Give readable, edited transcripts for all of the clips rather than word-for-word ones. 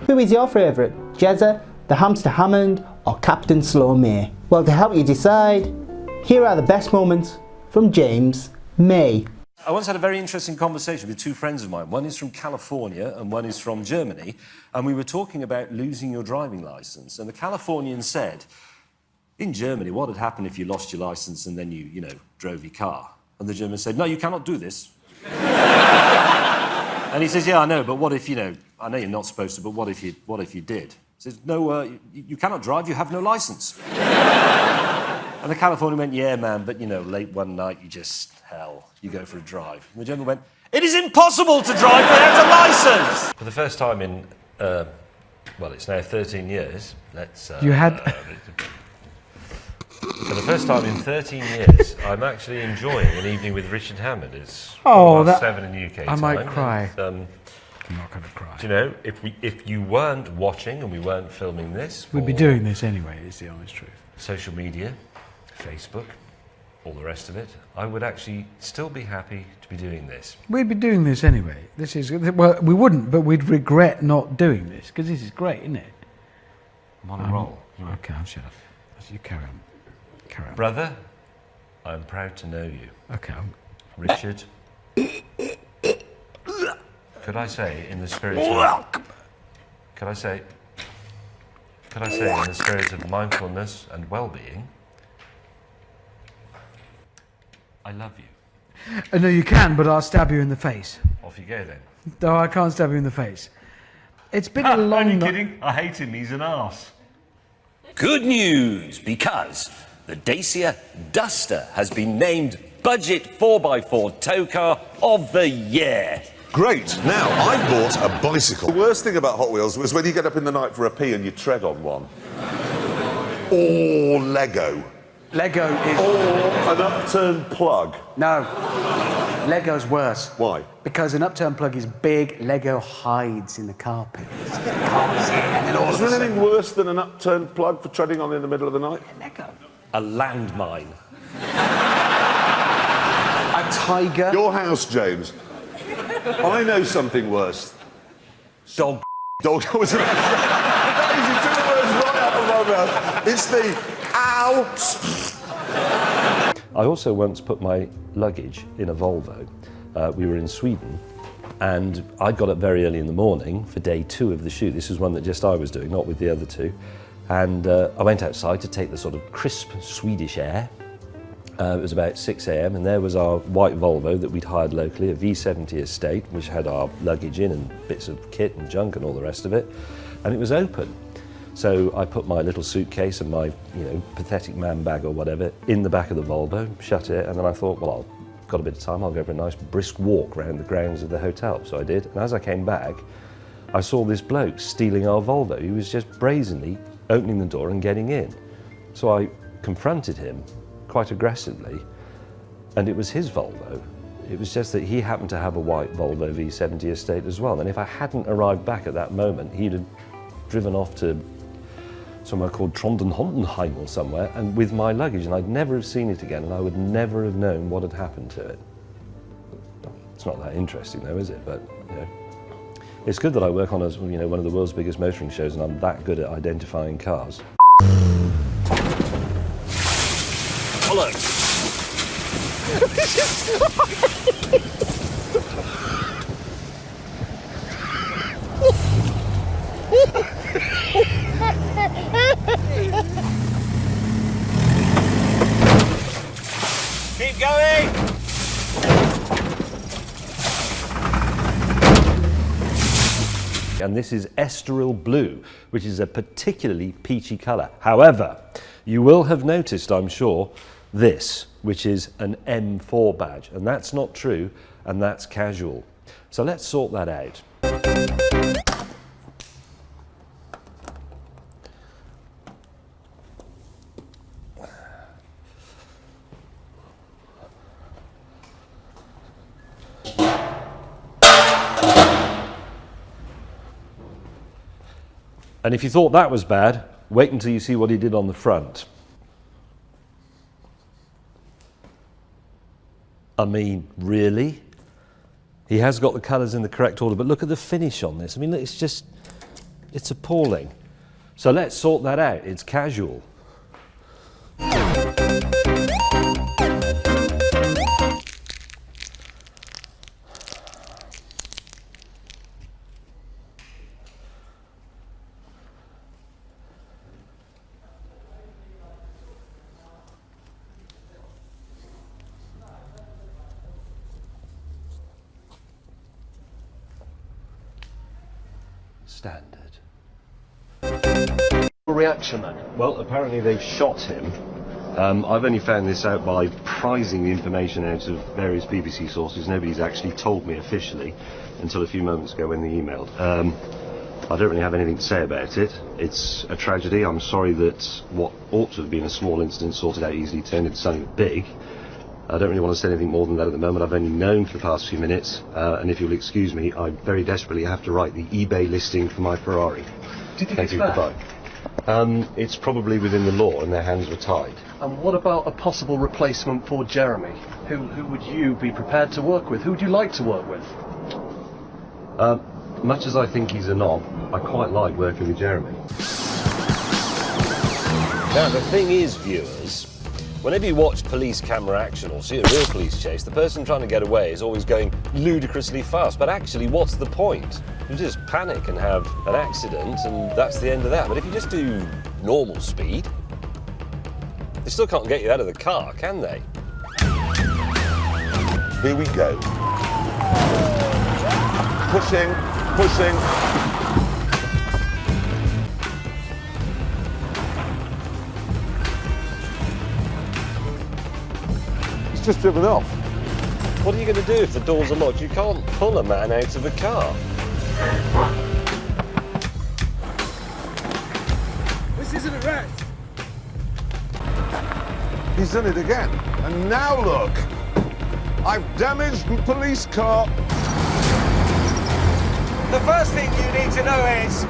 Who is your favourite, Jezza, the Hamster Hammond or Captain Slow-May? Well, to help you decide, here are the best moments from James May. I once had a very interesting conversation with two friends of mine. One is from California and one is from Germany. And we were talking about losing your driving licence. And the Californian said, in Germany, what would happen if you lost your licence and then you drove your car? And the German said, no, you cannot do this. And he says, yeah, I know, but what if, I know you're not supposed to, but what if you did? He says, no, you cannot drive, you have no licence. And the Californian went, yeah, man, but, late one night, you go for a drive. And the German went, it is impossible to drive without a licence! For the first time in, it's now 13 years, For the first time in 13 years, I'm actually enjoying an evening with Richard Hammond. It's 7 in UK time. I might cry. And, I'm not going to cry. Do you know, if you weren't watching and we weren't filming this... We'd be doing this anyway, is the honest truth. Social media, Facebook, all the rest of it, I would actually still be happy to be doing this. We'd be doing this anyway. Well, we wouldn't, but we'd regret not doing this, because this is great, isn't it? I'm on a roll. Okay, I'll shut up. You carry on. Brother, I'm proud to know you. Okay. Richard, could I say in the spirit of... Could I say in the spirit of mindfulness and well-being, I love you. No, you can, but I'll stab you in the face. Off you go then. No, I can't stab you in the face. It's been a long... Only kidding. I hate him. He's an arse. Good news, because the Dacia Duster has been named Budget 4x4 Tow Car of the Year. Great. Now, I bought a bicycle. The worst thing about Hot Wheels was when you get up in the night for a pee and you tread on one. Or Lego. Lego is... Or an upturned plug. No. Lego's worse. Why? Because an upturned plug is big, Lego hides in the carpet. You can't see it, and then all Is there anything worse than an upturned plug for treading on in the middle of the night? Lego. A landmine. A tiger. Your house, James. I know something worse. Dog. That is, you took the words right out of my mouth. It's the ow. I also once put my luggage in a Volvo. We were in Sweden, and I got up very early in the morning for day 2 of the shoot. This was one that just I was doing, not with the other 2. And I went outside to take the sort of crisp Swedish air. It was about 6 a.m. and there was our white Volvo that we'd hired locally, a V70 estate, which had our luggage in and bits of kit and junk and all the rest of it. And it was open. So I put my little suitcase and my, pathetic man bag or whatever in the back of the Volvo, shut it, and then I thought, well, I've got a bit of time, I'll go for a nice brisk walk around the grounds of the hotel. So I did, and as I came back, I saw this bloke stealing our Volvo. He was just brazenly opening the door and getting in. So I confronted him quite aggressively, and it was his Volvo. It was just that he happened to have a white Volvo V70 estate as well, and if I hadn't arrived back at that moment, he'd have driven off to somewhere called Trondenhondenheim or somewhere, and with my luggage, and I'd never have seen it again, and I would never have known what had happened to it. It's not that interesting though, is it? But, it's good that I work on one of the world's biggest motoring shows, and I'm that good at identifying cars. Hello. Keep going. And this is Estoril Blue, which is a particularly peachy colour. However, you will have noticed, I'm sure, this, which is an M4 badge, and that's not true, and that's casual. So let's sort that out. And if you thought that was bad, wait until you see what he did on the front. I mean, really? He has got the colours in the correct order, but look at the finish on this. I mean, look, it's appalling. So let's sort that out. It's casual. Standard. Reaction then? Well, apparently they've shot him. I've only found this out by prizing the information out of various BBC sources. Nobody's actually told me officially until a few moments ago when they emailed. I don't really have anything to say about it. It's a tragedy. I'm sorry that what ought to have been a small incident sorted out easily turned into something big. I don't really want to say anything more than that at the moment. I've only known for the past few minutes, and if you'll excuse me, I very desperately have to write the eBay listing for my Ferrari. Do you think Thank you, it's goodbye. It's probably within the law, and their hands were tied. And what about a possible replacement for Jeremy? Who would you be prepared to work with? Who would you like to work with? Much as I think he's a knob, I quite like working with Jeremy. Now, the thing is, viewers, whenever you watch police camera action or see a real police chase, the person trying to get away is always going ludicrously fast. But actually, what's the point? You just panic and have an accident, and that's the end of that. But if you just do normal speed, they still can't get you out of the car, can they? Here we go. Pushing, pushing. He's just driven off. What are you going to do if the doors are locked? You can't pull a man out of the car. This isn't a arrest. He's done it again. And now look, I've damaged the police car. The first thing you need to know is,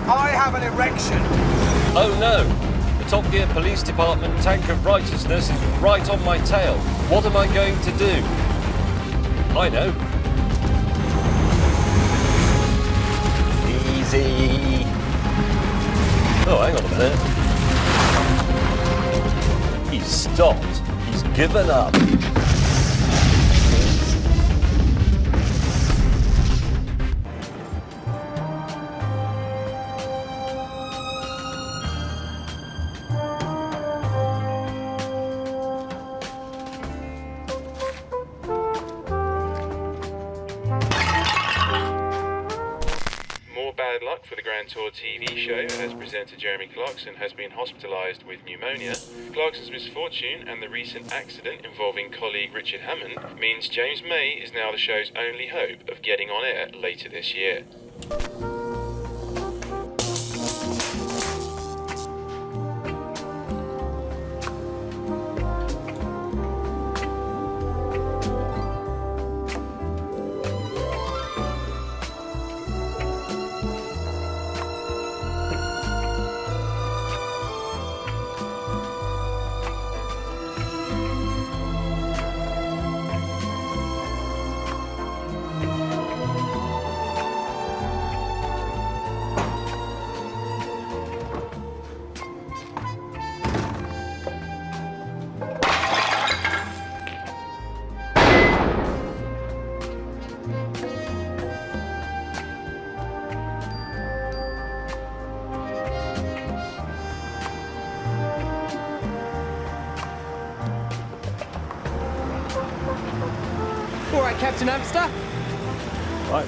I have an erection. Oh no! The Topgear Police Department tank of righteousness is right on my tail. What am I going to do? I know. Easy. Oh, hang on a minute. He's stopped. He's given up. Bad luck for the Grand Tour TV show as presenter Jeremy Clarkson has been hospitalised with pneumonia. Clarkson's misfortune and the recent accident involving colleague Richard Hammond means James May is now the show's only hope of getting on air later this year. All right, Captain Amster. Right.